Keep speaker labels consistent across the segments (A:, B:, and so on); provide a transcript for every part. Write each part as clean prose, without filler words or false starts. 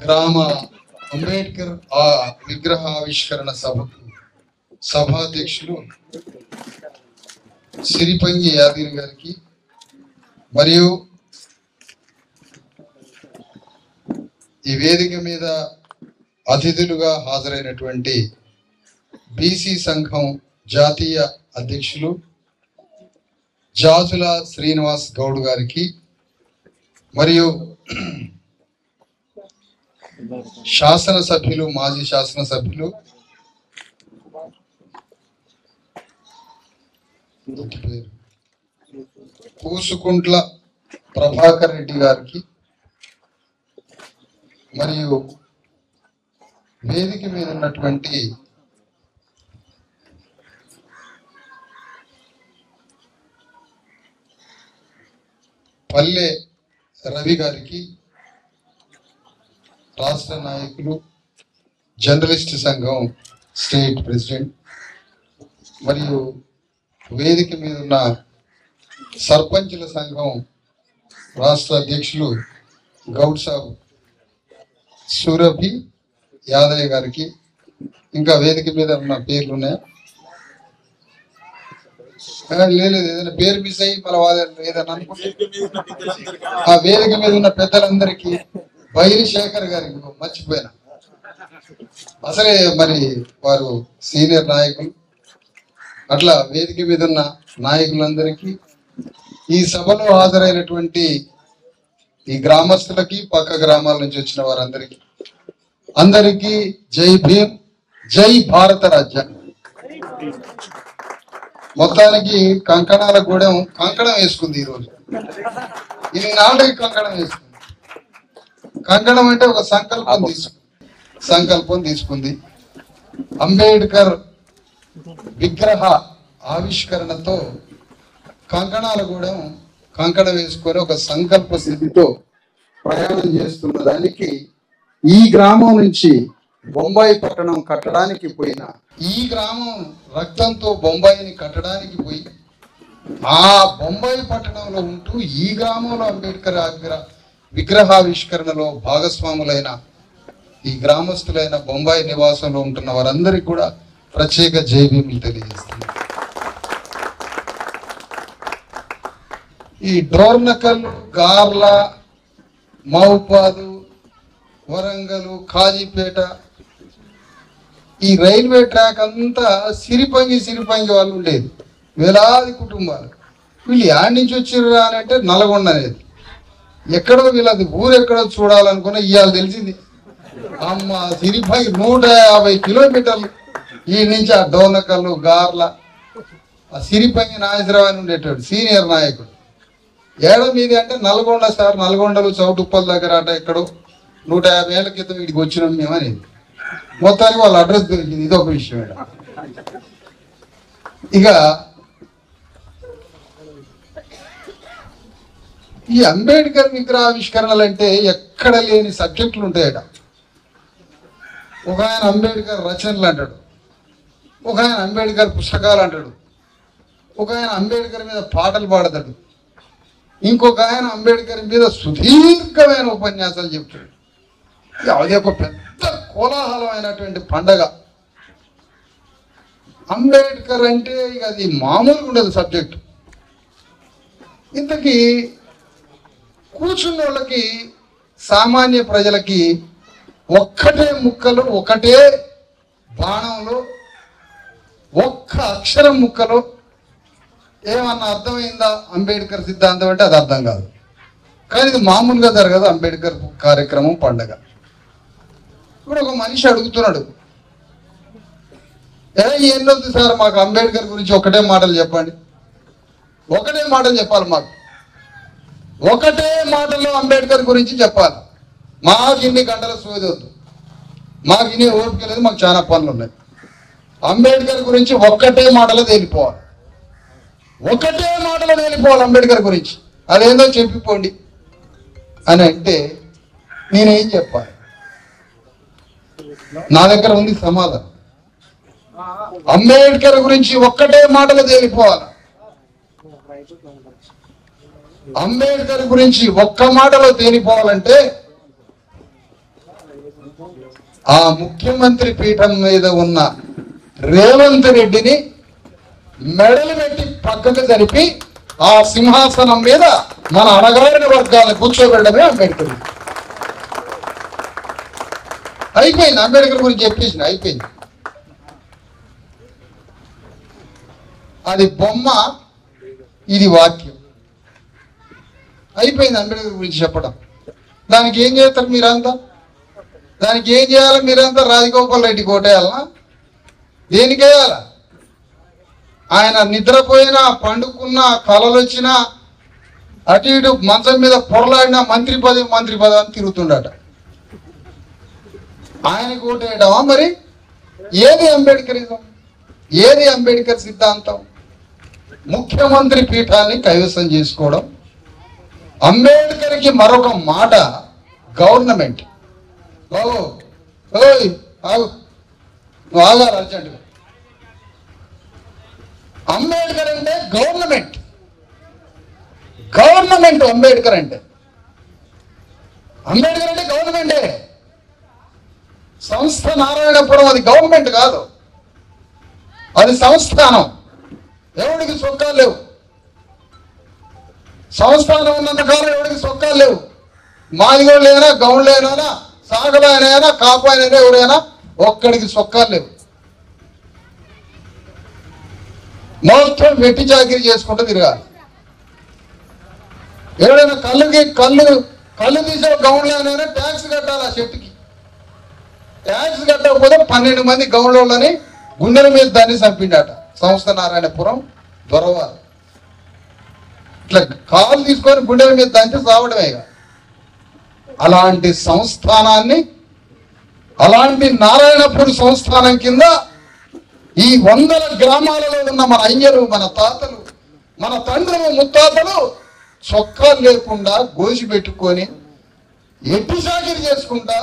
A: గ్రామ అంబేద్కర్ విగ్రహావిష్కరణ సభాధ్యక్షులు సిరిపంగి యాదగిరి గారికి మరియు ఈ వేదిక మీద అతిథులుగా హాజరైనటువంటి బీసీ సంఘం జాతీయ అధ్యక్షులు జాజుల శ్రీనివాస్ గౌడ్ గారికి మరియు శాసనసభ్యులు మాజీ శాసనసభ్యులు పూసుకుంట్ల ప్రభాకర్ రెడ్డి గారికి మరియు వేదిక మీద ఉన్నటువంటి పల్లె రవి గారికి, రాష్ట్ర నాయకులు, జర్నలిస్ట్ సంఘం స్టేట్ ప్రెసిడెంట్ మరియు వేదిక మీద ఉన్న సర్పంచుల సంఘం రాష్ట్ర అధ్యక్షులు గౌడ్ సాబ్ సూరభి యాదయ్య గారికి, ఇంకా వేదిక మీద ఉన్న పేర్లు ఉన్నాయా? లేదు, ఏదైనా పేరు మిస్ అయ్యి మన ఏదైనా అనుకుంటే ఆ వేదిక మీద ఉన్న పెద్దలందరికీ, బైరి శేఖర్ గారికి మర్చిపోయినా, అసలే మరి వారు సీనియర్ నాయకులు. అట్లా వేదిక మీద ఉన్న నాయకులందరికీ, ఈ సభలో హాజరైనటువంటి ఈ గ్రామస్తులకి, పక్క గ్రామాల నుంచి వచ్చిన వారందరికీ అందరికీ జై భీమ్, జై భారత రాజ్యాంగం. మొత్తానికి కంకణాల గూడెం కంకణం వేసుకుంది ఈరోజు. ఇన్నాళ్ళకి కంకణం వేసుకుంది. కంకణం అంటే ఒక సంకల్పం తీసుకుంది. అంబేద్కర్ విగ్రహ ఆవిష్కరణతో కంకణాల గూడెం కంకణం వేసుకొని ఒక సంకల్ప సిద్ధితో ప్రయాణం చేస్తున్న దానికి ఈ గ్రామం నుంచి బొంబాయి పట్టణం కట్టడానికి పోయిన, ఈ గ్రామం రక్తంతో బొంబాయిని కట్టడానికి పోయి ఆ బొంబాయి పట్టణంలో ఉంటూ ఈ గ్రామంలో అంబేద్కర్ విగ్రహావిష్కరణలో భాగస్వాములైన ఈ గ్రామస్తులైన బొంబాయి నివాసంలో ఉంటున్న వారందరికీ కూడా ప్రత్యేక జైభీములు తెలియజేస్తున్నారు. ఈ డోర్నకల్, గార్ల, మహబాదు, వరంగల్, కాజీపేట ఈ రైల్వే ట్రాక్ అంతా సిరిపంగి వాళ్ళు ఉండేది, వేలాది కుటుంబాలు. వీళ్ళు యాడ్ నుంచి వచ్చిర్రా అని అంటే నల్గొండ అనేది ఎక్కడో, వీళ్ళది ఊరెక్కడో చూడాలనుకున్నా ఇవాళ తెలిసింది. అమ్మ సిరిపంగి 150 కిలోమీటర్లు ఈ నుంచి ఆ డోర్నకల్లు, గార్ల. ఆ సిరిపంగి నాగేశ్వరరావు అని ఉండేటాడు సీనియర్ నాయకుడు. ఏడ మీది అంటే నల్గొండ సార్, నల్గొండలు చౌటుప్పల దగ్గర అట ఎక్కడో 150 ఏళ్ల క్రితం వీడికి వచ్చినాం మేము అనేది. మొత్తానికి వాళ్ళ అడ్రస్ దొరికింది. ఇది ఒక విషయం. ఇక ఈ అంబేద్కర్ విగ్రహావిష్కరణలు అంటే ఎక్కడ లేని సబ్జెక్టులు ఉంటాయట. ఒక ఆయన అంబేద్కర్ రచనలు అంటాడు, ఒక ఆయన అంబేద్కర్ పుస్తకాలు అంటాడు, ఒక ఆయన అంబేద్కర్ మీద పాటలు పాడతాడు, ఇంకొక ఆయన అంబేద్కర్ మీద సుదీర్ఘమైన ఉపన్యాసాలు చెప్తాడు. అది ఒక పెద్ద కోలాహలమైనటువంటి పండగ. అంబేద్కర్ అంటే ఇక అది మామూలుగా ఉండదు సబ్జెక్టు. ఇంతకీ కూర్చున్న వాళ్ళకి, సామాన్య ప్రజలకి ఒక్కటే ముక్కలు, ఒకటే బాణంలో, ఒక్క అక్షరం ముక్కలో ఏమన్నా అర్థమైందా అంబేద్కర్ సిద్ధాంతం అంటే అది అర్థం కాదు. కానీ ఇది మామూలుగా జరగదు అంబేద్కర్ కార్యక్రమం, పండగ. ఇప్పుడు ఒక మనిషి అడుగుతున్నాడు, ఎన్నొద్దు సార్ మాకు అంబేద్కర్ గురించి ఒకటే మాటలు చెప్పండి. ఒకటే మాటలు చెప్పాలి మాకు, ఒకటే మాటలో అంబేద్కర్ గురించి చెప్పాలి. మాకు ఇన్ని గంటల సోది వద్దు, మాకు ఇన్ని ఓపిక లేదు, మాకు చాలా పనులు ఉన్నాయి. అంబేద్కర్ గురించి ఒక్కటే మాటలో తేలిపోవాలి, ఒకటే మాటలో తేలిపోవాలి అంబేద్కర్ గురించి. అదేందో చెప్పిపోండి అని అంటే నేనేం చెప్పాలి? నా దగ్గర ఉంది సమాధానం. అంబేద్కర్ గురించి ఒక్కటే మాటలో తేలిపోవాలి. అంబేద్కర్ గురించి ఒక్క మాటలో తేలిపోవాలంటే ఆ ముఖ్యమంత్రి పీఠం మీద ఉన్న రేవంత్ రెడ్డిని మెడలు పెట్టి పక్కకు జరిపి ఆ సింహాసనం మీద మన అణగారిన వర్గాలను కూర్చోబెట్టడమే అంబేద్కర్. అయిపోయింది. అంబేద్కర్ గురించి చెప్పేసిన అయిపోయింది. అది బొమ్మ, ఇది వాక్యం. అయిపోయింది అంబేద్కర్ గురించి చెప్పడం. దానికి ఏం చేస్తారు మీరంతా? దానికి ఏం చేయాలి మీరంతా? రాజగోపాల్ రెడ్డి కోటేయాలనా? దేనికి వేయాల? ఆయన నిద్రపోయినా, పండుకున్నా, కలలు వచ్చినా, అటు ఇటు మంచం మీద పొరలాడినా మంత్రి పదవి అని తిరుగుతుండట. ఆయనకు ఓటేయడమా? మరి ఏది అంబేద్కరిజం? ఏది అంబేద్కర్ సిద్ధాంతం? ముఖ్యమంత్రి పీఠాన్ని కైవసం చేసుకోవడం. అంబేద్కర్కి మరొక మాట గవర్నమెంట్. బాబు ఓయ్ ఆగు, నువ్వు ఆగాలి అర్జెంటుగా. అంబేద్కర్ అంటే గవర్నమెంట్. గవర్నమెంట్ అంబేద్కర్ అంటే. అంబేద్కర్ అంటే గవర్నమెంటే. సంస్థ నారాయణపురం అది గవర్నమెంట్ కాదు, అది సంస్థానం. ఎవడికి సొక్కాలు లేవు. సంస్థానం ఉన్నంత కాలం ఎవడికి సొక్కాలు లేవు. మాదిగోళ్ళైనా, గౌండ్లైనా, సాగలైనా, కాపాయినైనా, ఎవరైనా ఒక్కడికి సొక్కాలు లేవు. మొత్తం వెట్టి చాకిరీ చేసుకుంటూ తిరగాలి. ఎవరైనా కళ్ళు తీసే గౌండ్లైనా ట్యాక్స్ కట్టాలి. ఆ చెట్టుకి ట్యాక్స్ కట్టకపోతే 12 మంది గౌండ్లని గుండెల మీద దాన్ని చంపిండట సంస్థ నారాయణపురం దొరవారు. ఇట్లా కాలు తీసుకొని గుండెల మీద దాన్ని సావడమే. అలాంటి సంస్థానాన్ని, అలాంటి నారాయణపూర్ సంస్థానం కింద ఈ 100 గ్రామాలలో ఉన్న మన అయ్యలు, మన తాతలు, మన తండ్రులు, ముత్తాతలు చొక్కాలు లేకుండా గోసి పెట్టుకొని ఎట్టి సాగిరి చేసుకుంటా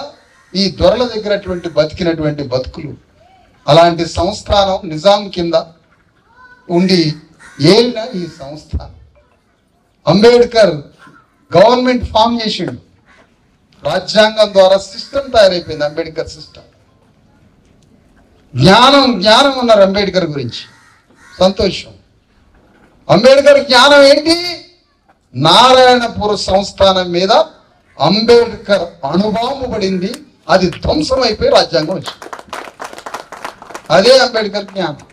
A: ఈ దొరల దగ్గరటువంటి బతికినటువంటి బతుకులు. అలాంటి సంస్థానం నిజాం కింద ఉండి ఏలిన ఈ సంస్థానం. అంబేద్కర్ గవర్నమెంట్ ఫామ్ చేసిండు. రాజ్యాంగం ద్వారా సిస్టమ్ తయారైపోయింది. అంబేద్కర్ సిస్టమ్. జ్ఞానం ఉన్నారు అంబేద్కర్ గురించి. సంతోషం. అంబేద్కర్ జ్ఞానం ఏంటి? నారాయణపూర్ సంస్థానం మీద అంబేద్కర్ అణుబాంబు పడింది, అది ధ్వంసం అయిపోయి రాజ్యాంగం వచ్చింది. అదే అంబేద్కర్ జ్ఞానం.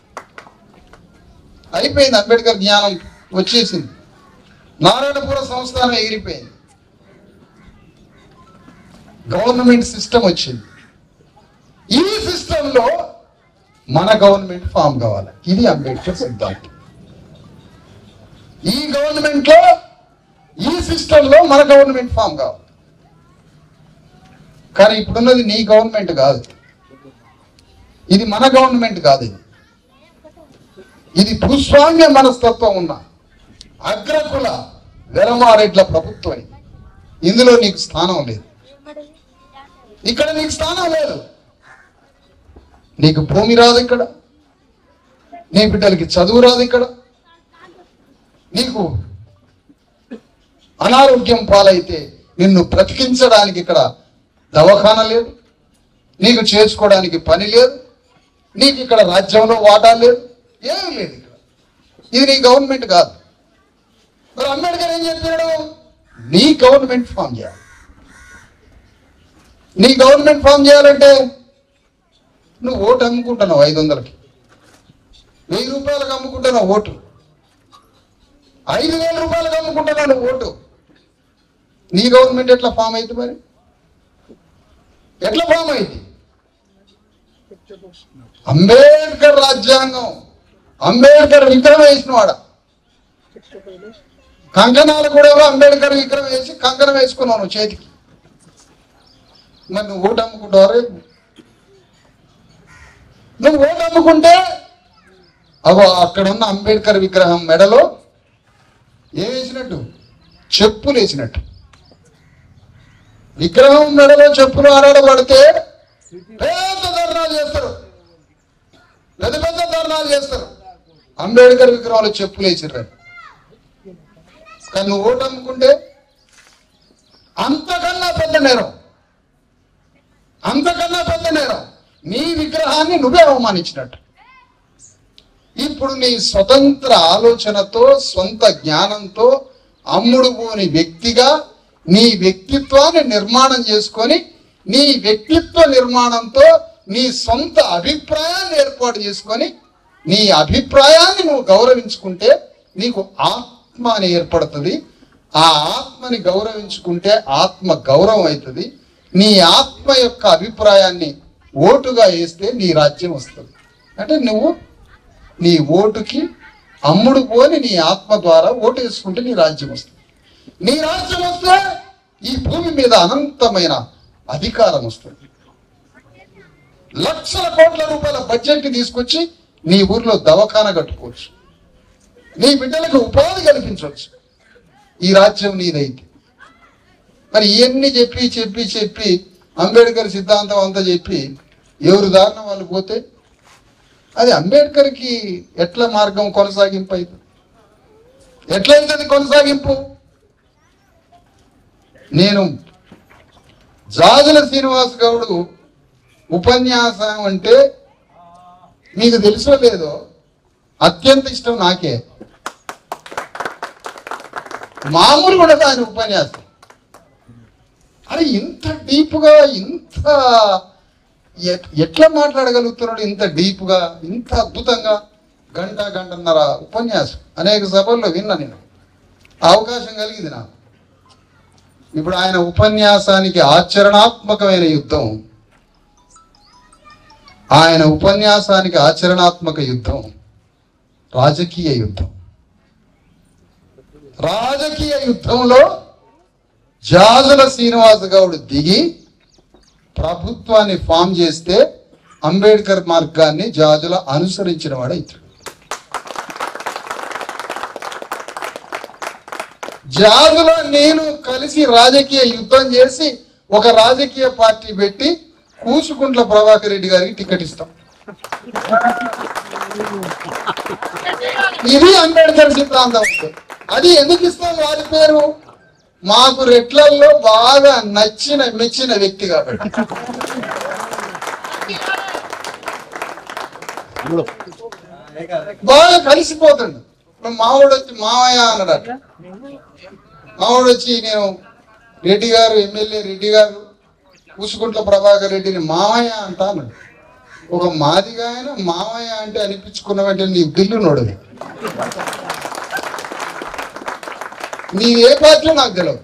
A: అయిపోయింది. అంబేద్కర్ జ్ఞానం వచ్చేసింది. నారాయణపూర్ సంస్థానం ఎగిరిపోయింది. గవర్నమెంట్ సిస్టమ్ వచ్చింది. ఈ సిస్టంలో మన గవర్నమెంట్ ఫామ్ కావాలి. ఇది అంబేద్కర్ సిద్ధాంతం. ఈ గవర్నమెంట్ లో, ఈ సిస్టంలో మన గవర్నమెంట్ ఫామ్ కావాలి. కానీ ఇప్పుడున్నది నీ గవర్నమెంట్ కాదు, ఇది మన గవర్నమెంట్ కాదు. ఇది భూస్వామ్య మనస్తత్వం ఉన్న అగ్రకుల వెలమారెడ్ల ప్రభుత్వం. ఇందులో నీకు స్థానం లేదు. ఇక్కడ నీకు స్థానం లేదు. నీకు భూమి రాదు ఇక్కడ, నీ బిడ్డలకి చదువు రాదు ఇక్కడ, నీకు అనారోగ్యం పాలైతే నిన్ను బ్రతికించడానికి ఇక్కడ దవాఖాన లేదు, నీకు చేసుకోవడానికి పని లేదు, నీకు ఇక్కడ రాజ్యంలో వాటా లేదు, ఏమీ లేదు ఇక్కడ. ఇది నీ గవర్నమెంట్ కాదు. మరి అంబేద్కర్ ఏం చెప్పాడు? నీ గవర్నమెంట్ ఫామ్ చేయాలి. నీ గవర్నమెంట్ ఫామ్ చేయాలంటే నువ్వు ఓటు అమ్ముకుంటున్నావు 500కి, 1000 రూపాయలకు అమ్ముకుంటున్నావు ఓటు, 5000 రూపాయలకు అమ్ముకుంటున్నావు నువ్వు ఓటు. నీ గవర్నమెంట్ ఎట్లా ఫామ్ అయింది? మరి ఎట్లా ఫామ్ అయింది? అంబేద్కర్ రాజ్యాంగం, అంబేద్కర్ విగ్రహం వేసినవాడ. కంకణాలు కూడా అంబేద్కర్ విగ్రహం వేసి కంకణం వేసుకున్నావు నువ్వు చేతికి. మరి నువ్వు ఓటు అమ్ముకుంటావు. రేపు నువ్వు ఓటు అమ్ముకుంటే అగో అక్కడ ఉన్న అంబేద్కర్ విగ్రహం మెడలో ఏం వేసినట్టు? చెప్పులు వేసినట్టు. విగ్రహం మెడలో చెప్పులు ఆడాడబడితే పెద్ద ధర్నాలు చేస్తారు, పెద్ద పెద్ద ధర్నాలు చేస్తారు. అంబేద్కర్ విగ్రహాలు చెప్పులు వేసిర్రు. కానీ నువ్వు ఓటు అమ్ముకుంటే అంతకన్నా పెద్ద నేరం, అంతకన్నా పెద్ద నేరం నీ విగ్రహాన్ని నువ్వే అవమానించినట్టు. ఇప్పుడు నీ స్వతంత్ర ఆలోచనతో సొంత జ్ఞానంతో అమ్ముడు పోని వ్యక్తిగా నీ వ్యక్తిత్వాన్ని నిర్మాణం చేసుకొని నీ వ్యక్తిత్వ నిర్మాణంతో నీ సొంత అభిప్రాయాన్ని ఏర్పాటు చేసుకొని నీ అభిప్రాయాన్ని నువ్వు గౌరవించుకుంటే నీకు ఆత్మ అని ఏర్పడుతుంది. ఆ ఆత్మని గౌరవించుకుంటే ఆత్మ గౌరవం అవుతుంది. నీ ఆత్మ యొక్క అభిప్రాయాన్ని ఓటుగా వేస్తే నీ రాజ్యం వస్తుంది. అంటే నువ్వు నీ ఓటుకి అమ్ముడు పోని నీ ఆత్మ ద్వారా ఓటు వేసుకుంటే నీ రాజ్యం వస్తుంది. నీ రాజ్యం వస్తే ఈ భూమి మీద అనంతమైన అధికారం వస్తుంది. లక్షల కోట్ల రూపాయల బడ్జెట్ తీసుకొచ్చి నీ ఊర్లో దవాఖానా కట్టుకోవచ్చు, నీ బిడ్డలకు ఉపాధి కల్పించవచ్చు. ఈ రాజ్యం నీదైతే. మరి ఇవన్నీ చెప్పి చెప్పి చెప్పి అంబేద్కర్ సిద్ధాంతం అంతా చెప్పి ఎవరు దారిన వాళ్ళు పోతే అది అంబేద్కర్కి ఎట్లా మార్గం కొనసాగింపు అవుతుంది? ఎట్లయితుంది కొనసాగింపు? నేను జాజుల శ్రీనివాస్ గౌడ్ ఉపన్యాసం అంటే మీకు తెలుసో లేదో అత్యంత ఇష్టం నాకే. మామూలు కూడా ఆయన ఉపన్యాసం అరే ఇంత డీప్గా ఇంత ఎట్లా మాట్లాడగలుగుతున్నాడు? ఇంత డీప్గా ఇంత అద్భుతంగా గంటన్నర ఉపన్యాసం అనేక సభల్లో విన్నా నేను. అవకాశం కలిగింది నాకు. ఇప్పుడు ఆయన ఉపన్యాసానికి ఆచరణాత్మకమైన యుద్ధం, ఆయన ఉపన్యాసానికి ఆచరణాత్మక యుద్ధం రాజకీయ యుద్ధం. రాజకీయ యుద్ధంలో జాజుల శ్రీనివాస్ గౌడ్ దిగి ప్రభుత్వాన్ని ఫామ్ చేస్తే అంబేద్కర్ మార్గాన్ని జాజుల అనుసరించిన వాడు ఇతడు. జాజుల నేను కలిసి రాజకీయ యుద్ధం చేసి ఒక రాజకీయ పార్టీ పెట్టి కూసుకుంట్ల ప్రభాకర్ రెడ్డి గారికి టికెట్ ఇస్తాం. ఇది అంబేద్కర్ సిద్ధాంతం. అది ఎందుకు ఇస్తాం? వారి పేరు మాకు రెట్లల్లో బాగా నచ్చిన మెచ్చిన వ్యక్తి కాబట్టి. బాగా కలిసిపోతుండు. మావాడు వచ్చి మావయ్య అన్నాడట. మావాడు వచ్చి నేను రెడ్డి గారు ఎమ్మెల్యే రెడ్డి గారు కూసుకుంట్ల ప్రభాకర్ రెడ్డిని మావయ్య అంటాను. ఒక మాదిగా ఆయన మావయ్య అంటే అనిపించుకున్న వెంటనే నీ దిల్లు నోడదు. నీది ఏ పార్టీ నాకు తెలియదు,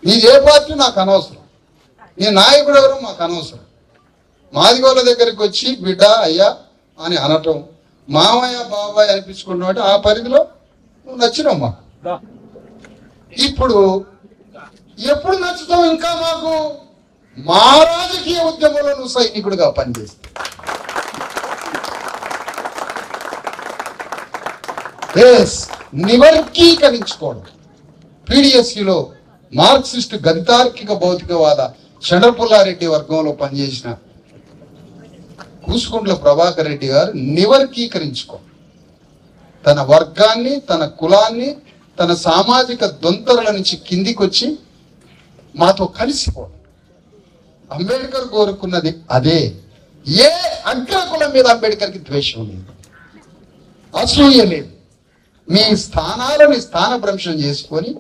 A: నీది ఏ పార్టీ నాకు అనవసరం, నీ నాయకుడు ఎవరు మాకు అనవసరం. మాదిగోళ్ళ దగ్గరికి వచ్చి బిడ్డ అయ్యా అని అనటం, మామయ్య బాబాయ్ అనిపించుకున్నావు అంటే ఆ పరిధిలో నువ్వు నచ్చినావు మాకు. ఇప్పుడు ఎప్పుడు నచ్చుతావు ఇంకా మాకు? మా రాజకీయ ఉద్యమంలో నువ్వు సైనికుడిగా పనిచేస్తావు. నివర్గీకరించుకోవడం. పీడిఎస్సిలో మార్క్సిస్ట్ గంతార్కిక భౌతికవాద చంద్రపుల్లారెడ్డి వర్గంలో పనిచేసిన కూసుకుంట్ల ప్రభాకర్ రెడ్డి గారు నివర్గీకరించుకో, తన వర్గాన్ని తన కులాన్ని తన సామాజిక దొంతరల నుంచి కిందికి వచ్చి మాతో కలిసిపోవడం. అంబేద్కర్ కోరుకున్నది అదే. ఏ అగ్రకులం మీద అంబేద్కర్కి ద్వేషం లేదు, అసూయ లేదు. మీ స్థానాలని స్థానభ్రంశం చేసుకొని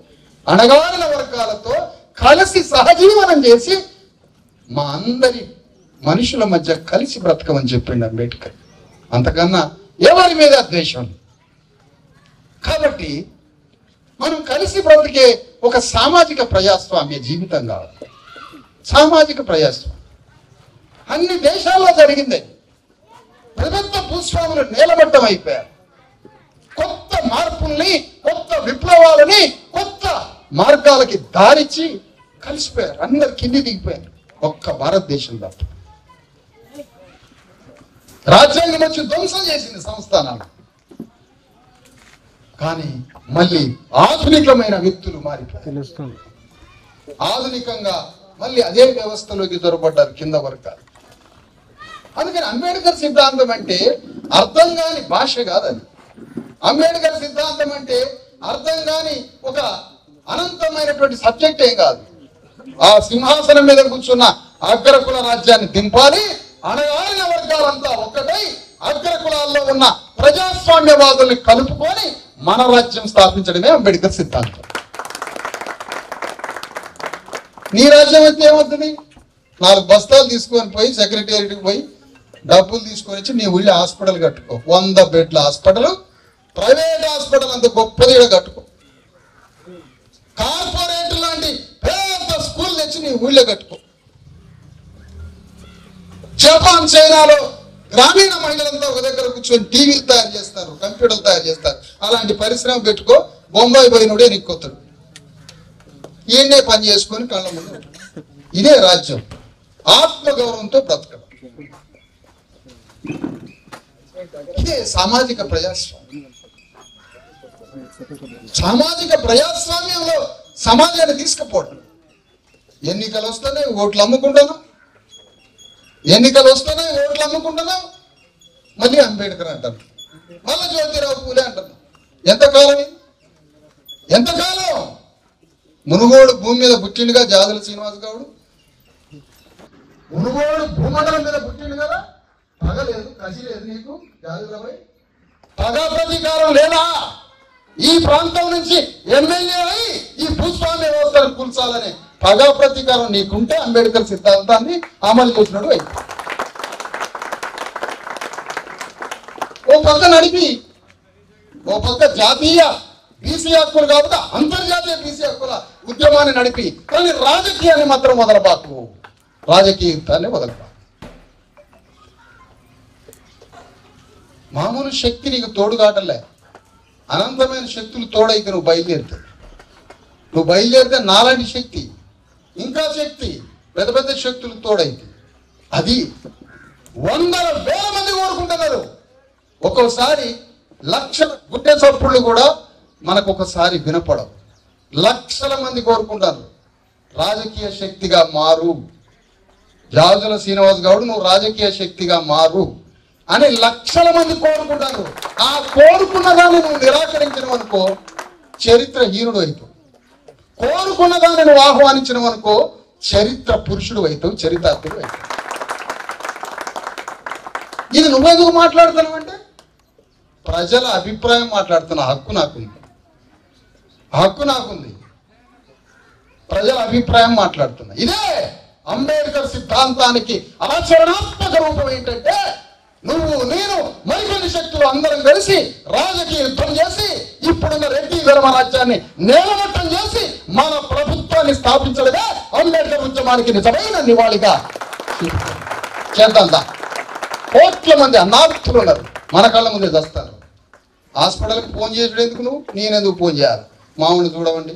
A: అణగారిన వర్గాలతో కలిసి సహజీవనం చేసి మా అందరి మనుషుల మధ్య కలిసి బ్రతకమని చెప్పిండు అంబేద్కర్. అంతకన్నా ఎవరి మీద ద్వేషం. కాబట్టి మనం కలిసి బ్రతికే ఒక సామాజిక ప్రజాస్వామ్య జీవితం కావాలి. సామాజిక ప్రజాస్వామ్యం అన్ని దేశాల్లో జరిగింది. ప్రభుత్వ భూస్వాములు నేలమట్టం అయిపోయారు. కొత్త మార్పుల్ని, కొత్త విప్లవాలని, కొత్త మార్గాలకి దారిచ్చి కలిసిపోయారు. అందరు కింది దిగిపోయారు. ఒక్క భారతదేశం తప్ప. రాజ్యాంగం వచ్చి ధ్వంసం చేసింది సంస్థానాలు. కానీ మళ్ళీ ఆధునికమైన వ్యక్తులు మారిపోయారు. ఆధునికంగా మళ్ళీ అదే వ్యవస్థలోకి దొరబడ్డారు కింద వర్గాలు. అందుకని అంబేద్కర్ సిద్ధాంతం అంటే అర్థం కాని భాష కాదు. అది అంబేద్కర్ సిద్ధాంతం అంటే అర్థం కాని ఒక అనంతమైనటువంటి సబ్జెక్ట్ ఏం కాదు. ఆ సింహాసనం మీద కూర్చున్న అగ్రకుల రాజ్యాన్ని దింపాలి, అణగారిన వర్గాలంతా ఒక్కటై అగ్రకులాల్లో ఉన్న ప్రజాస్వామ్యవాదుల్ని కలుపుకొని మన రాజ్యం స్థాపించడమే అంబేద్కర్ సిద్ధాంతం. నీ రాజ్యం అయితే ఏమవుతుంది? 4 బస్తాలు తీసుకొని పోయి సెక్రటేరియట్కి పోయి డబ్బులు తీసుకొని వచ్చి నీ ఊళ్ళో హాస్పిటల్ కట్టుకో. 100 బెడ్ల హాస్పిటల్, ప్రైవేట్ హాస్పిటల్ అంత గొప్పది కట్టుకో. కార్పొరేట్ లాంటి పెద్ద స్కూల్ తెచ్చి నీ ఊళ్ళో కట్టుకో. జపాన్, చైనాలో గ్రామీణ మహిళలంతా ఒక దగ్గర కూర్చొని టీవీలు తయారు చేస్తారు, కంప్యూటర్లు తయారు చేస్తారు. అలాంటి పరిశ్రమ పెట్టుకో. బొంబాయి పోయినోడే నీకొత్తాడు, ఈయనే పని చేసుకొని కళ్ళ ముందు. ఇదే రాజ్యం. ఆత్మగౌరవంతో బ్రతకడం, ఇదే సామాజిక ప్రజాస్వామ్యం. సామాజిక ప్రజాస్వామ్యంలో సమాజాన్ని తీసుకుపోవడం. ఎన్నికలు వస్తున్నాయి, ఓట్లు అమ్ముకుంటాను. ఎన్నికలు వస్తున్నాయి, ఓట్లు అమ్ముకుంటున్నాం. మళ్ళీ అంబేద్కర్ అంటారు, మళ్ళీ జ్యోతిరావు పూలే అంటారు. ఎంతకాలం? ఎంతకాలం? మునుగోడు భూమి మీద పుట్టిండుగా జాదుల శ్రీనివాస్ గౌడ్. మునుగోడు భూమండలం మీద పుట్టిండు కదా. పగ లేదు, కసి లేదు నీకు జాదులపై? పగ ప్రతీకారం లేదా? ఈ ప్రాంతం నుంచి ఎమ్మెల్యే అయి ఈ భూస్వామ్య వ్యవస్థను కూల్చాలనే పగ ప్రతీకారం నీకుంటే అంబేద్కర్ సిద్ధాంతాన్ని అమలు చేసినాడు అయి. ఓ పక్క నడిపి, ఓ పక్క జాతీయ బీసీ హక్కులు కాకపోతే అంతర్జాతీయ బీసీ హక్కుల ఉద్యమాన్ని నడిపి, కానీ రాజకీయాన్ని మాత్రం వదలబాకు. రాజకీయ యుద్ధాన్ని వదలబాకు. మామూలు శక్తి నీకు తోడుగాటలే, అనంతమైన శక్తులు తోడైతే నువ్వు బయలుదేరుతావు. నువ్వు బయలుదేరితే నాలాంటి శక్తి, ఇంకా శక్తి, పెద్ద పెద్ద శక్తులు తోడైతే అది 100,000 మంది కోరుకుంటున్నారు. ఒక్కోసారి లక్షల గుడ్డె చప్పుళ్ళు కూడా మనకు ఒకసారి వినపడవు. లక్షల మంది కోరుకుంటారు రాజకీయ శక్తిగా మారు, జాజుల శ్రీనివాస్ గౌడ్ నువ్వు రాజకీయ శక్తిగా మారు అని లక్షల మంది కోరుకుంటారు. ఆ కోరుకున్న దాన్ని నువ్వు నిరాకరించడం అనుకో చరిత్రహీనుడు అయిపోవు. కోరుకున్న దాన్ని నువ్వు ఆహ్వానించడం అనుకో చరిత్ర పురుషుడు అవుతావు, చరితార్థుడు అవుతావు. ఇది నువ్వెందుకు మాట్లాడుతున్నావు అంటే ప్రజల అభిప్రాయం మాట్లాడుతున్నా. హక్కు నాకుంది, హక్కు నాకుంది. ప్రజల అభిప్రాయం మాట్లాడుతున్నా. ఇదే అంబేద్కర్ సిద్ధాంతానికి ఆచరణాత్మక రూపం ఏంటంటే నువ్వు, నేను, మరికొన్ని శక్తులు అందరం కలిసి రాజకీయ యుద్ధం చేసి ఇప్పుడున్న రెడ్డి ధర్మ రాజ్యాన్ని నేలమట్టం చేసి మన ప్రభుత్వాన్ని స్థాపించడమే అంబేద్కర్ ఉద్యమానికి నిజమైన నివాళిగా చేద్దాం. కోట్ల మంది అనాథులు ఉన్నారు, మన కళ్ళ ముందే చేస్తారు. హాస్పిటల్కి ఫోన్ చేసుడు ఎందుకు? నువ్వు నేనెందుకు ఫోన్ చేయాలి? మామూలు చూడవండి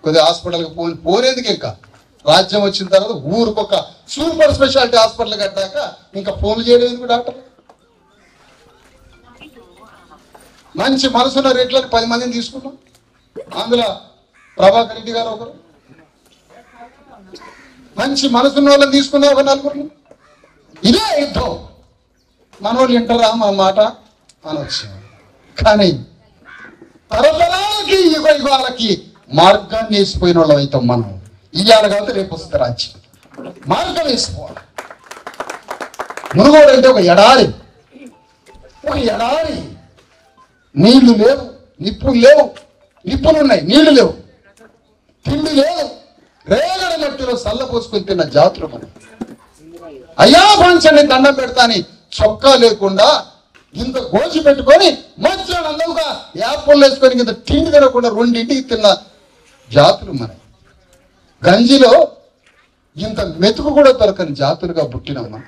A: కొద్దిగా హాస్పిటల్కి ఫోన్ ఎందుకు? ఇంకా రాజ్యం వచ్చిన తర్వాత ఊరికొక సూపర్ స్పెషాలిటీ హాస్పిటల్ కట్టాక ఇంకా ఫోన్లు చేయడం ఎందుకు? డాక్టర్ మంచి మనసున్న రేట్లకు 10 మందిని తీసుకున్నాం. అందులో ప్రభాకర్ రెడ్డి గారు ఒకరు. మంచి మనసున్న వాళ్ళని తీసుకున్నా ఒక 4. ఇదే యుద్ధం. మనోళ్ళు వింటారా మన మాట అనొచ్చు, కానీ తరతరాలకి యుగాలకి మార్గాన్ని వేసిపోయిన వాళ్ళం అవుతాం మనం. ఇవాళ కాబట్టి రేపు వస్తుంది రాజ్యం. మార్గం వేసుకోవాలి. మునుగోడు అంటే ఒక ఎడారి, ఒక ఎడారి. నీళ్లు లేవు, నిప్పులు లేవు. నిప్పులు ఉన్నాయి, నీళ్లు లేవు. తిండి లేదు. రేగడి మట్టిలో సల్ల పోసుకొని తిన్న జాతులు మనం. అయ్యా పంచని దండం పెడతాని చొక్కా లేకుండా ఇంత గోచి పెట్టుకొని మధ్యాహ్నం అందవుగా యాప్లు వేసుకొని ఇంత తిండి తినకుండా 2 తిన్న జాతులు మన. గంజిలో ఇంత మెతుకు కూడా దొరకని జాతులుగా పుట్టినమ్మా.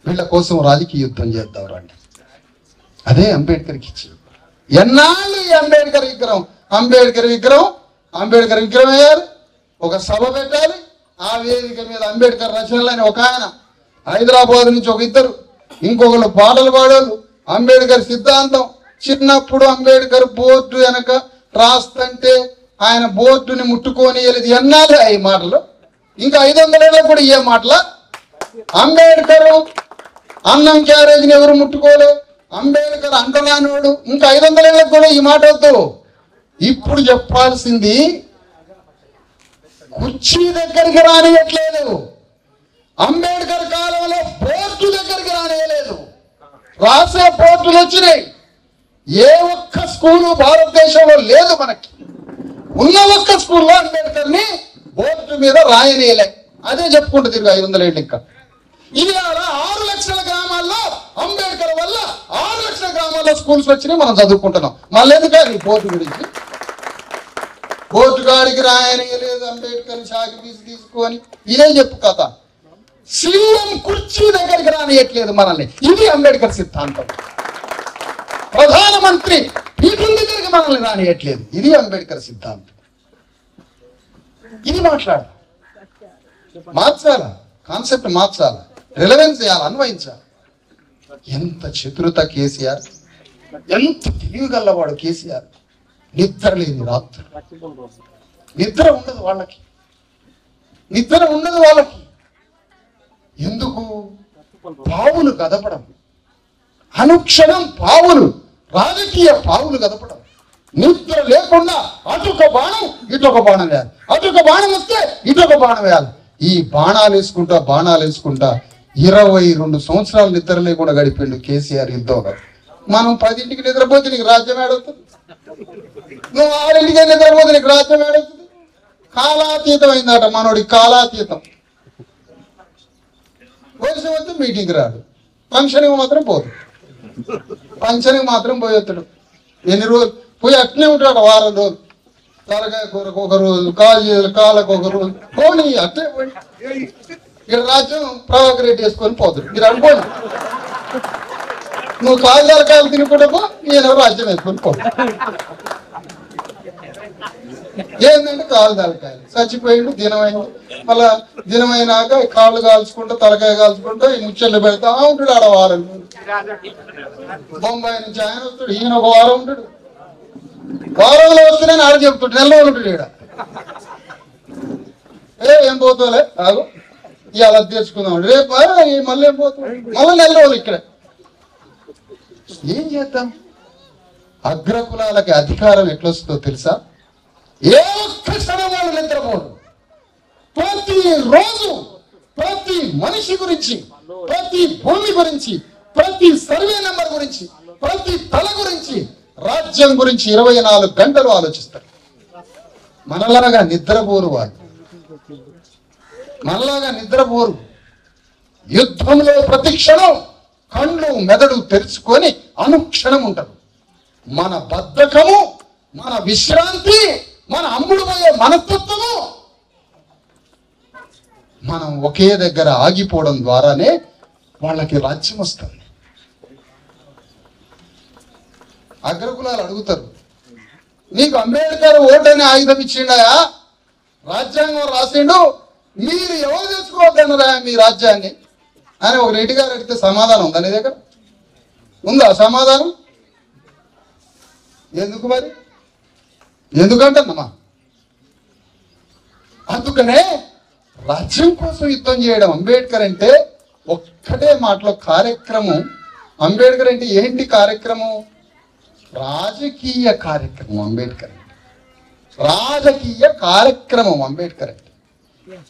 A: వీళ్ళ కోసం రాజకీయ యుద్ధం చేద్దాం రండి. అదే అంబేద్కర్కి ఇచ్చింది. ఎన్నాళ్ళు ఈ అంబేద్కర్ విగ్రహం, అంబేద్కర్ విగ్రహం, అంబేద్కర్ విగ్రహం వేయాలి, ఒక సభ పెట్టాలి. ఆ వేదిక మీద అంబేద్కర్ రచనలు అని ఒక ఆయన, హైదరాబాద్ నుంచి ఒక 2, ఇంకొకరు పాటలు పాడారు. అంబేద్కర్ సిద్ధాంతం. చిన్నప్పుడు అంబేద్కర్ బోర్డు వెనక రాస్తుంటే ఆయన బోర్డుని ముట్టుకొని వెళ్ళేది. ఎన్నాళ్ళు ఈ మాటలు? ఇంకా 500 ఏళ్ళకు కూడా ఏ మాటల? అంబేద్కర్ అన్నం క్యారేజ్ని ఎవరు ముట్టుకోలే, అంబేద్కర్ అంటరానివాడు. ఇంకా 500 ఏళ్ళకు కూడా ఈ మాట వద్దు. ఇప్పుడు చెప్పాల్సింది కుర్చీ దగ్గరికి రానియట్లేదు, అంబేద్కర్ కాలంలో పోర్టు దగ్గరికి రానియలేదు, రాసే పోర్టులు వచ్చినాయి. ఏ ఒక్క స్కూలు భారతదేశంలో లేదు. మనకి ఉన్న ఒక్క స్కూల్లో అంబేద్కర్ ని బోర్డు మీద రాయనీయలే. అదే చెప్పుకుంటూ తిరుగు 500 ఏళ్ళు. ఇంకా ఇది 6 లక్షల గ్రామాల్లో అంబేద్కర్ వల్ల 6 లక్షల గ్రామాల్లో స్కూల్స్ వచ్చినాయి. మనం చదువుకుంటున్నాం. మళ్ళీ ఎందుకు బోర్డు గురించి? బోర్డు గాడికి రాయనీయలేదు అంబేద్కర్, షాకి ఫీజు తీసుకొని ఇదే చెప్పు కథ. సీఎం కుర్చీ దగ్గరికి రానియట్లేదు మనల్ని. ఇది అంబేద్కర్ సిద్ధాంతం. ప్రధానమంత్రి పీఠం దగ్గరికి మనల్ని రానియట్లేదు. ఇది అంబేద్కర్ సిద్ధాంతం. ఇది మాట్లాడాలి, మార్చాలా, కాన్సెప్ట్ మార్చాలా, రిలవెన్స్ చేయాలి, అన్వయించాలి. ఎంత చతురత కేసీఆర్, ఎంత తెలివిగల్లవాడు కేసీఆర్. నిద్ర లేని రాత్రి, నిద్ర ఉండదు వాళ్ళకి, నిద్ర ఉండదు వాళ్ళకి. ఎందుకు? పావులు కదపడం, అనుక్షణం పావులు, రాజకీయ పావులు కదపడం. నిద్ర లేకుండా అటొక బాణం ఇటొక బాణం వేయాలి, అటొక బాణం వస్తే ఇటొక బాణం వేయాలి. ఈ బాణాలు వేసుకుంటా 22 సంవత్సరాలు నిద్ర లేకుండా గడిపిండు కేసీఆర్. యుద్ధంగా మనం 10ంటికి నిద్రపోతే నీకు రాజ్యం ఏడవుతుంది, నువ్వు 6ంటికే నిద్రపోతే నీకు రాజ్యం ఏడవుతుంది. కాలాతీతం అయిందట మనోడి, కాలాతీతం. వయసు వస్తే మీటింగ్ రాడు, ఫంక్షన్కి మాత్రం పోతాడు, ఫంక్షన్కి మాత్రం పోయేస్తాడు. ఎన్ని రోజులు పోయి అట్నే ఉంటాడు, వారం రోజులు. తలకాయ కూరకు ఒక రోజు, కాళ్ళకు ఒక రోజు, పోనీ అట్లే పోయి ఇక్కడ రాజ్యం ప్రభాకర్ రెడ్డి వేసుకొని పోతాడు. మీరు అనుకోండి, నువ్వు తలకాయలు తినుకుంటా పో, నేను రాజ్యం వేసుకొని పోతాడు. ఏంటంటే తలకాయలు చచ్చిపోయిండు, దినమైంది. మళ్ళా దినమైనాక కాళ్ళు కాల్చుకుంటా, తలకాయ కాల్చుకుంటా ఈ ముచ్చట్లు పెడతా ఉంటాడు. ఆడ వారం బొంబాయి నుంచి ఆయన వస్తాడు, ఈయన ఒక వారం ఉంటాడు. వారంలో వస్తే నేను ఆడ చెప్తాడు, నెల రోజులు ఉంటాడు ఈడ. ఏం పోతావులే ఆగు, ఇవాళ తెచ్చుకుందాం, రేపు మళ్ళీ ఏం పోతాం, మళ్ళీ నెల రోజులు ఇక్కడ. ఏం చేద్దాం? అగ్రకులాలకి అధికారం ఎట్లొస్తుందో తెలుసా? ఏ ఒక్క క్షణం వాళ్ళు నిద్రపోరు. ప్రతి రోజు ప్రతి మనిషి గురించి, ప్రతి భూమి గురించి, ప్రతి సర్వే నెంబర్ గురించి, ప్రతి తల గురించి, రాజ్యం గురించి 24 గంటలు ఆలోచిస్తారు. మనలాగా నిద్రపోరు వాళ్ళు, మనలాగా నిద్రపోరు. యుద్ధంలో ప్రతి క్షణం కళ్ళు మెదడు తెరుచుకొని అనుక్షణం ఉంటారు. మన బద్ధకము, మన విశ్రాంతి, మన అమ్ముడు పోయే మనస్తత్వము, మనం ఒకే దగ్గర ఆగిపోవడం ద్వారానే వాళ్ళకి రాజ్యం వస్తుంది. అగ్రకులాలు అడుగుతారు, నీకు అంబేద్కర్ ఓటని ఆయుధం ఇచ్చిండయా, రాజ్యాంగం రాసిండు, మీరు ఎవరు తెచ్చుకోవద్దన్నారా మీ రాజ్యాన్ని అని ఒక రెడ్డి గారు అడిగితే సమాధానం ఉందా నీ దగ్గర? ఉందా సమాధానం? ఎందుకు మరి? ఎందుకంటమ్మా, అందుకనే రాజ్యం కోసం యుద్ధం చేయడం. అంబేద్కర్ అంటే ఒక్కటే మాటలో కార్యక్రమం. అంబేద్కర్ అంటే ఏంటి కార్యక్రమం? రాజకీయ కార్యక్రమం. అంబేద్కర్ అంటే రాజకీయ కార్యక్రమం. అంబేద్కర్ అంటే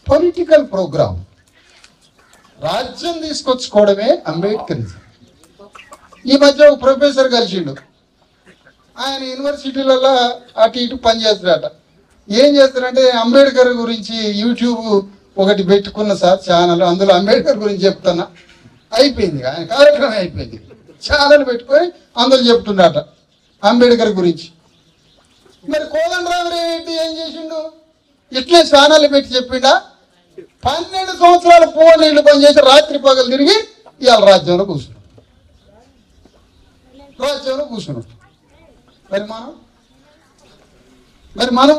A: పొలిటికల్ ప్రోగ్రామ్. రాజ్యం తీసుకొచ్చుకోవడమే అంబేద్కరిజం. ఈ మధ్య ఒక ప్రొఫెసర్ కలిసిండు, ఆయన యూనివర్సిటీలలో అటు ఇటు పనిచేస్తాడట. ఏం చేస్తారంటే అంబేద్కర్ గురించి యూట్యూబ్ ఒకటి పెట్టుకున్న సార్ ఛానల్, అందులో అంబేద్కర్ గురించి చెప్తున్నా. అయిపోయింది, ఆయన కార్యక్రమం అయిపోయింది. ఛానల్ పెట్టుకొని అందులో చెప్తున్నట అంబేద్కర్ గురించి. మరి కోదండరామిరెడ్డి ఏం చేసిండు? ఇట్లే ఛానల్ పెట్టి చెప్పిండా? 12 సంవత్సరాలు పోని నీళ్లు పనిచేసి రాత్రి పగలు తిరిగి ఇవాళ రాజ్యంలో కూర్చున్నాడు. రాజ్యంలో కూర్చున్నాడు. మరి మనం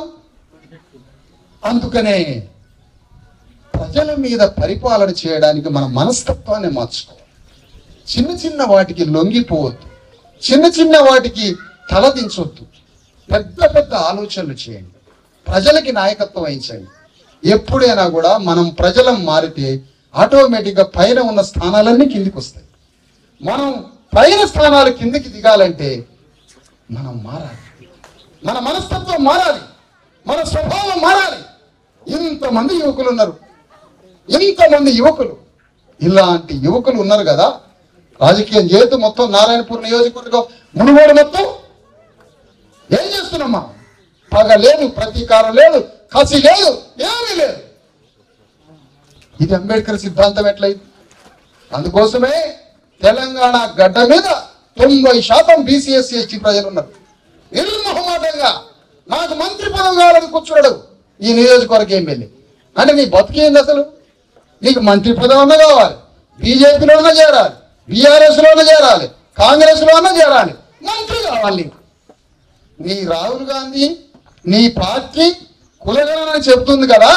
A: అందుకనే ప్రజల మీద పరిపాలన చేయడానికి మన మనస్తత్వాన్ని మార్చుకోవాలి. చిన్న చిన్న వాటికి లొంగిపోవద్దు, చిన్న చిన్న వాటికి తలదించొద్దు. పెద్ద పెద్ద ఆలోచనలు చేయండి, ప్రజలకి నాయకత్వం వహించండి. ఎప్పుడైనా కూడా మనం ప్రజలం మారితే ఆటోమేటిక్గా పైన ఉన్న స్థానాలన్నీ కిందికి వస్తాయి. మనం పైన స్థానాలు కిందికి దిగాలంటే మనం మారాలి, మన మనస్తత్వం మారాలి, మన స్వభావం మారాలి. ఇంతమంది యువకులు ఉన్నారు, ఇంతమంది యువకులు, ఇలాంటి యువకులు ఉన్నారు కదా. రాజకీయం చేతు మొత్తం నారాయణపూర్ నియోజకవర్గం మునుగోడు మొత్తం ఏం చేస్తున్నామా? పగ లేదు, ప్రతీకారం లేదు, కసి లేదు, ఏమీ లేదు. ఇది అంబేద్కర్ సిద్ధాంతం ఎట్లయింది? అందుకోసమే తెలంగాణ గడ్డ మీద 90% బీసీ ఎస్సీ ఎస్టీ ప్రజలు ఉన్నారు. నిర్మోహమాటంగా నాకు మంత్రి పదవి కావాలని కూర్చున్నాడు ఈ నియోజకవర్గ ఎమ్మెల్యే. అంటే నీ బతికేంది అసలు? నీకు మంత్రి పదవి అన్నా కావాలి, బీజేపీలోనే చేరాలి, బీఆర్ఎస్లోనే చేరాలి, కాంగ్రెస్లోనే చేరాలి, మంత్రి కావాలి. నీ రాహుల్ గాంధీ నీ పార్టీ కులగణని చెప్తుంది కదా.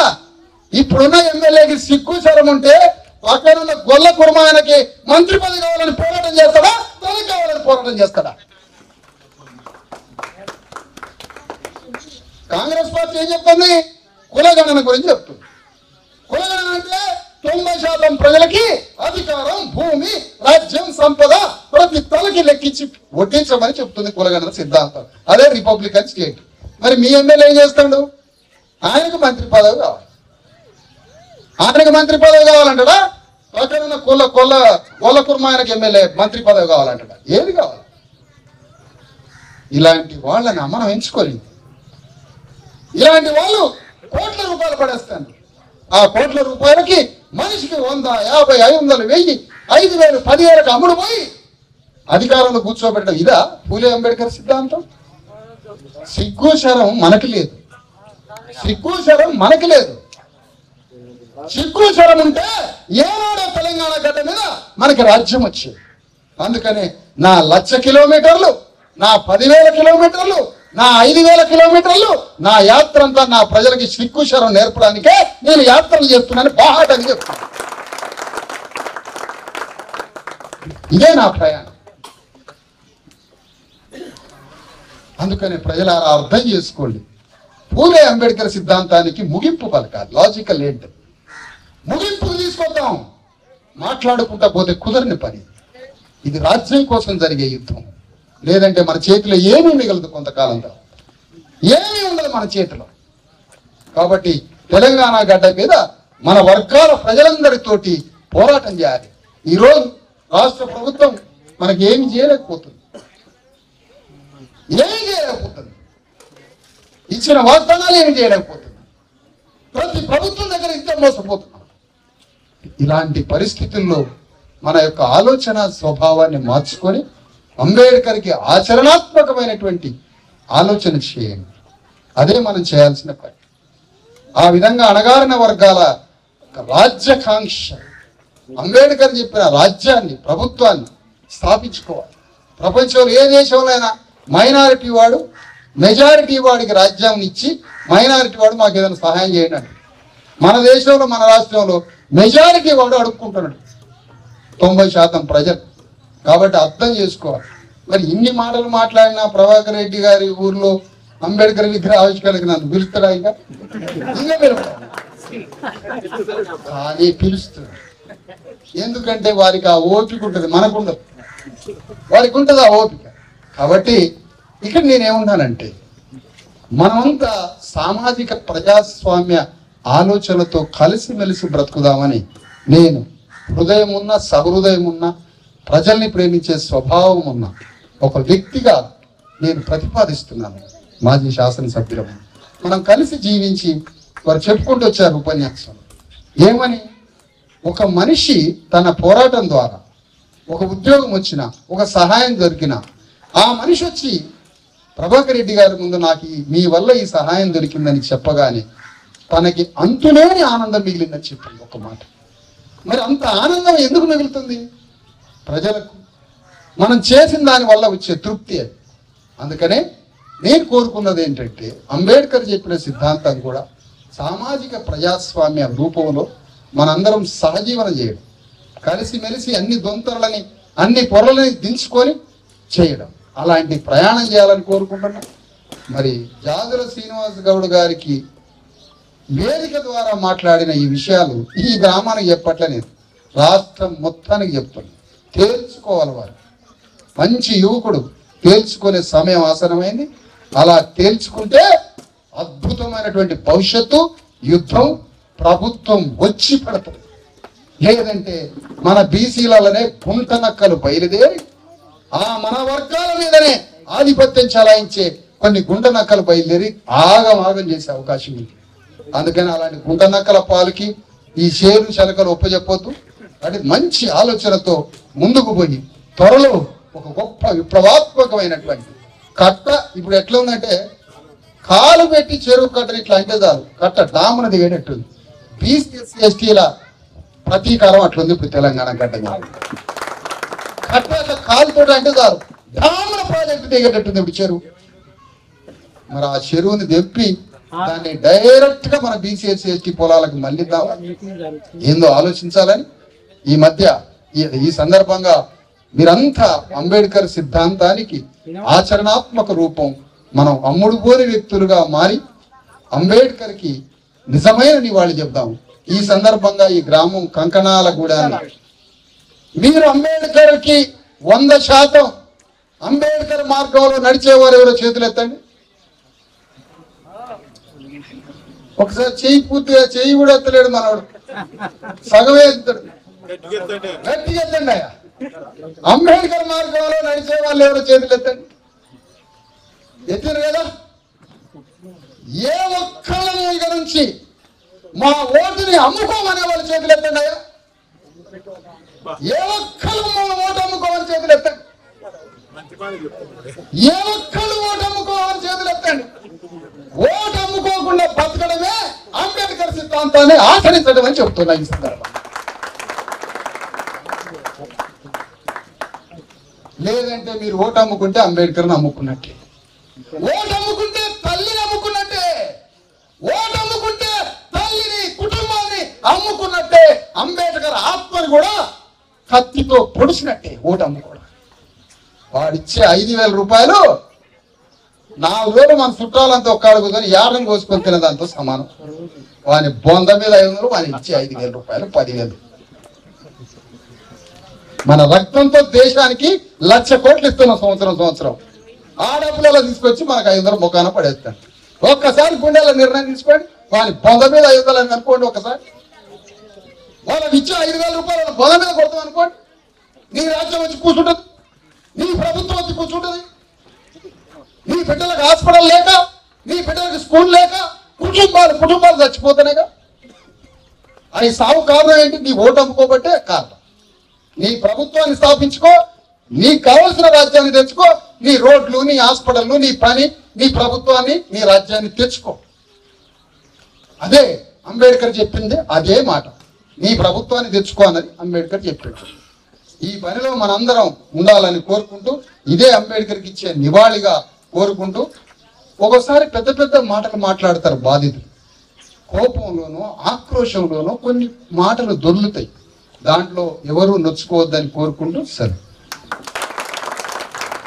A: ఇప్పుడున్న ఎమ్మెల్యేకి సిగ్గు శరం ఉంటే పక్కనున్న గొల్ల కుర్మాయనకి మంత్రి పదవి కావాలని పోరాటం చేస్తాడా, తనకి కావాలని పోరాటం చేస్తాడా? కాంగ్రెస్ పార్టీ ఏం చెప్తుంది? కులగణన గురించి చెప్తుంది. కులగణన అంటే 90% ప్రజలకి అధికారం, భూమి, రాజ్యం, సంపద ప్రతి తలకి లెక్కించి వడ్డించమని చెప్తుంది కులగణన సిద్ధాంతం. అదే రిపబ్లికన్ స్టేట్. మరి మీ ఎమ్మెల్యే ఏం చేస్తాడు? ఆయనకు మంత్రి పదవి కావాలి. ఆయనకు మంత్రి పదవి కావాలంటాడా? పక్కన కొల్ల కుర్మాయనకి ఎమ్మెల్యే మంత్రి పదవి కావాలంటాడా? ఏది కావాలి? ఇలాంటి వాళ్ళని మనం ఎంచుకోలేదు. ఇలాంటి వాళ్ళు కోట్ల రూపాయలు పడేస్తాను. ఆ కోట్ల రూపాయలకి మనిషికి 100, 50, 500, 1000, 5000, 10,000కి అమ్ముడు పోయి అధికారంలో కూర్చోబెట్టడం ఇదా పూలే అంబేద్కర్ సిద్ధాంతం? సిగ్గు శరం మనకి లేదు. సిగ్గు శరం మనకి లేదు. సిగ్గు శరం ఉంటే ఏనాడో తెలంగాణ గడ్డ మీద మనకి రాజ్యం వచ్చేది. అందుకనే నా 1,00,000 కిలోమీటర్లు, నా 10,000 కిలోమీటర్లు, నా 5,000 కిలోమీటర్లు, నా యాత్ర అంతా నా ప్రజలకి సిగ్గుశరం నేర్పడానికే నేను యాత్రలు చేస్తున్నాను, బాహాటని చెప్తున్నాను. ఇదే నా ప్రయాణం. అందుకని ప్రజలారా అర్థం చేసుకోండి. పూలే అంబేద్కర్ సిద్ధాంతానికి ముగింపు పలకాలి. లాజికల్ ఏంటి? ముగింపు తీసుకొద్దాం. మాట్లాడుకుంటా పోతే కుదరని పని. ఇది రాజ్యం కోసం జరిగే యుద్ధం. లేదంటే మన చేతిలో ఏమీ మిగలదు. కొంతకాలం తర్వాత ఏమీ ఉండదు మన చేతిలో. కాబట్టి తెలంగాణ గడ్డ మీద మన వర్గాల ప్రజలందరితోటి పోరాటం చేయాలి. ఈరోజు రాష్ట్ర ప్రభుత్వం మనకి ఏమి చేయలేకపోతుంది. ఇచ్చిన వాగ్దానాలు ఏమి చేయలేకపోతుంది. ప్రతి ప్రభుత్వం దగ్గర ఇంత మోసపోతున్నాం. ఇలాంటి పరిస్థితుల్లో మన యొక్క ఆలోచన స్వభావాన్ని మార్చుకొని అంబేద్కర్కి ఆచరణాత్మకమైనటువంటి ఆలోచన చేయండి. అదే మనం చేయాల్సిన పని. ఆ విధంగా అణగారిన వర్గాల రాజ్యాకాంక్ష, అంబేద్కర్ చెప్పిన రాజ్యాన్ని, ప్రభుత్వాన్ని స్థాపించుకోవాలి. ప్రపంచంలో ఏ దేశంలో అయినా మైనారిటీ వాడు మెజారిటీ వాడికి రాజ్యాన్ని ఇచ్చి మైనారిటీ వాడు మాకు ఏదైనా సహాయం చేయండి అంటే, మన దేశంలో మన రాష్ట్రంలో మెజారిటీ వాడు అడుక్కుంటున్నాడు 90% ప్రజలు. కాబట్టి అర్థం చేసుకోవాలి. మరి ఇన్ని మాటలు మాట్లాడినా ప్రభాకర్ రెడ్డి గారి ఊర్లో అంబేద్కర్ విగ్రహ ఆవిష్కరణకి నన్ను పిలుస్తాడా? ఇంకా కానీ పిలుస్తాడు. ఎందుకంటే వారికి ఆ ఓపిక ఉంటుంది, మనకు ఉండదు. వారికి ఉంటుంది ఆ ఓపిక. కాబట్టి ఇక్కడ నేనేమన్నానంటే, మనమంతా సామాజిక ప్రజాస్వామ్య ఆలోచనలతో కలిసిమెలిసి బ్రతుకుదామని నేను హృదయం ఉన్న, సహృదయం ఉన్న, ప్రజల్ని ప్రేమించే స్వభావం ఉన్న ఒక వ్యక్తిగా నేను ప్రతిపాదిస్తున్నాను. మాజీ శాసనసభ్యులము మనం కలిసి జీవించి వారు చెప్పుకుంటూ వచ్చారు ఉపన్యాసం. ఏమని? ఒక మనిషి తన పోరాటం ద్వారా ఒక ఉద్యోగం వచ్చినా, ఒక సహాయం దొరికినా, ఆ మనిషి వచ్చి ప్రభాకర్ రెడ్డి గారి ముందు నాకు మీ వల్ల ఈ సహాయం దొరికిందని చెప్పగానే తనకి అంతులేని ఆనందం మిగిలిందని చెప్పింది ఒక మాట. మరి అంత ఆనందం ఎందుకు మిగులుతుంది? ప్రజలకు మనం చేసిన దాని వల్ల వచ్చే తృప్తి అది. అందుకనే నేను కోరుకున్నది ఏంటంటే, అంబేద్కర్ చెప్పిన సిద్ధాంతం కూడా సామాజిక ప్రజాస్వామ్య రూపంలో మనందరం సహజీవనం చేయడం, కలిసిమెలిసి అన్ని దొంతరలని, అన్ని పొరలని దించుకొని చేయడం, అలాంటి ప్రయాణం చేయాలని కోరుకుంటున్నాను. మరి జాజుల శ్రీనివాస్ గౌడ్ గారికి వేదిక ద్వారా మాట్లాడిన ఈ విషయాలు ఈ గ్రామానికి చెప్పట్లేదు, రాష్ట్రం మొత్తానికి చెప్తాను. తేల్చుకోవాలి. వారు మంచి యువకుడు, తేల్చుకునే సమయం ఆసనమైంది. అలా తేల్చుకుంటే అద్భుతమైనటువంటి భవిష్యత్తు, యుద్ధం, ప్రభుత్వం వచ్చి పడుతుంది. లేదంటే మన బీసీలనే గుంట నక్కలు బయలుదేరి మన వర్గాల మీదనే ఆధిపత్యం చలాయించే కొన్ని గుంట నక్కలు బయలుదేరి ఆగం చేసే అవకాశం ఉంది. అందుకని అలాంటి గుంట నక్కల పాలకి ఈ షేరు శలకలు ఒప్పజెప్పొద్దు. అంటే మంచి ఆలోచనతో ముందుకు పోయి త్వరలో ఒక గొప్ప విప్లవాత్మకమైనటువంటి కట్ట ఇప్పుడు ఎట్లా ఉందంటే కాలు పెట్టి చెరువు కట్టని ఇట్లా అంటే చాలు కట్ట డామున దిగేటట్టుంది. బీసీ ఎస్టీల ప్రతీకారం అట్లుంది ఇప్పుడు తెలంగాణ కట్ట కట్ట కాలుతో అంటే చాలు డామున ప్రాజెక్టు దిగేటట్టుంది ఇప్పుడు చెరువు. మరి ఆ చెరువుని తెప్పి దాన్ని డైరెక్ట్ గా మన బీసీఎస్సీ ఎస్టీ పొలాలకు మళ్ళిద్దాం ఏందో ఆలోచించాలని ఈ మధ్య ఈ సందర్భంగా మీరంతా అంబేద్కర్ సిద్ధాంతానికి ఆచరణాత్మక రూపం మనం అమ్ముడు పోని వ్యక్తులుగా మారి అంబేద్కర్ కి నిజమైన నివాళి చెప్దాం. ఈ సందర్భంగా ఈ గ్రామం కంకణాల గూడాన్ని మీరు అంబేద్కర్ కి 100% అంబేద్కర్ మార్గంలో నడిచేవారు ఎవరో చేతులు ఎత్తండి. ఒకసారి చెయ్యి పూర్తిగా చెయ్యి కూడా ఎత్తలేడు మనవాడు, సగమే ఎత్తాడు. గట్టిగా ఎత్తండి అయ్యా. అంబేద్కర్ మార్గంలో నడిచే వాళ్ళు ఎవరో చేతులు ఎత్తండి. ఎత్తారు కదా. ఏ ఒక్కళ్ళని ఇక నుంచి మా ఓటుని అమ్ముకోమనే వాళ్ళు చేతులు ఎత్తండి అయ్యా. ఏ ఒక్కళ్ళు మా ఓటు అమ్ముకోమని చేతులు ఎత్తండి. ఏ ఒక్కళ్ళు ఓటు అమ్ముకోమని చేతులు ఎత్తండి. ఓటు అమ్ముకోకుండా బతకడమే అంబేద్కర్ సిద్ధాంతాన్ని ఆచరించడం అని చెప్తున్నా ఈ సందర్భంగా. లేదంటే మీరు ఓటు అమ్ముకుంటే అంబేద్కర్ని అమ్ముకున్నట్టే, ఓటు అమ్ముకుంటే తల్లిని అమ్ముకున్నట్టే, ఓటు అమ్ముకుంటే తల్లిని కుటుంబాన్ని అమ్ముకున్నట్టే, అంబేద్కర్ ఆత్మని కూడా కత్తితో పొడిచినట్టే ఓటు అమ్ముకోవడం. వాడిచ్చే 5,000 రూపాయలు 4 రోజులు మన చుట్టాలంతా ఒక్క అడుగుదని యాడని కోసుకొని తినదాంతో సమానం. వాని బొంద మీద 500, వాని ఇచ్చే 5,000 రూపాయలు 10,000. మన రక్తంతో దేశానికి 1,00,000 కోట్లు ఇస్తున్నాం సంవత్సరం. ఆ డబ్బులలో తీసుకొచ్చి మనకు 500 ముఖాన పడేస్తాం. ఒక్కసారి గుండెల నిర్ణయం తీసుకోండి, వాని బొంద మీద 500 అని అనుకోండి. ఒకసారి వాళ్ళకి ఇచ్చే 5,000 రూపాయలు బొంద మీద కొడతాం అనుకోండి. నీ రాజ్యం వచ్చి కూర్చుంటుంది, నీ ప్రభుత్వం వచ్చి కూర్చుంటుంది. నీ బిడ్డలకు హాస్పిటల్ లేక, నీ బిడ్డలకు స్కూల్ లేక కుటుంబాలు చచ్చిపోతున్నాయిగా. అది సాగు కారణం ఏంటి? నీ ఓటు అమ్ముకోబట్టే కారణం. నీ ప్రభుత్వాన్ని స్థాపించుకో, నీకు కావలసిన రాజ్యాన్ని తెచ్చుకో, నీ రోడ్లు, నీ హాస్పిటల్లు, నీ పని, నీ ప్రభుత్వాన్ని, నీ రాజ్యాన్ని తెచ్చుకో. అదే అంబేద్కర్ చెప్పింది, అదే మాట. నీ ప్రభుత్వాన్ని తెచ్చుకో అన్నది అంబేద్కర్ చెప్పాడు. ఈ పనిలో మనందరం ఉండాలని కోరుకుంటూ, ఇదే అంబేద్కర్కి ఇచ్చే నివాళిగా కోరుకుంటూ, ఒక్కోసారి పెద్ద పెద్ద మాటలు మాట్లాడతారు బాధితులు. కోపంలోనో ఆక్రోశంలోనో కొన్ని మాటలు దొర్లుతాయి. దాంట్లో ఎవరు నొచ్చుకోవద్దని కోరుకుంటూ సరే.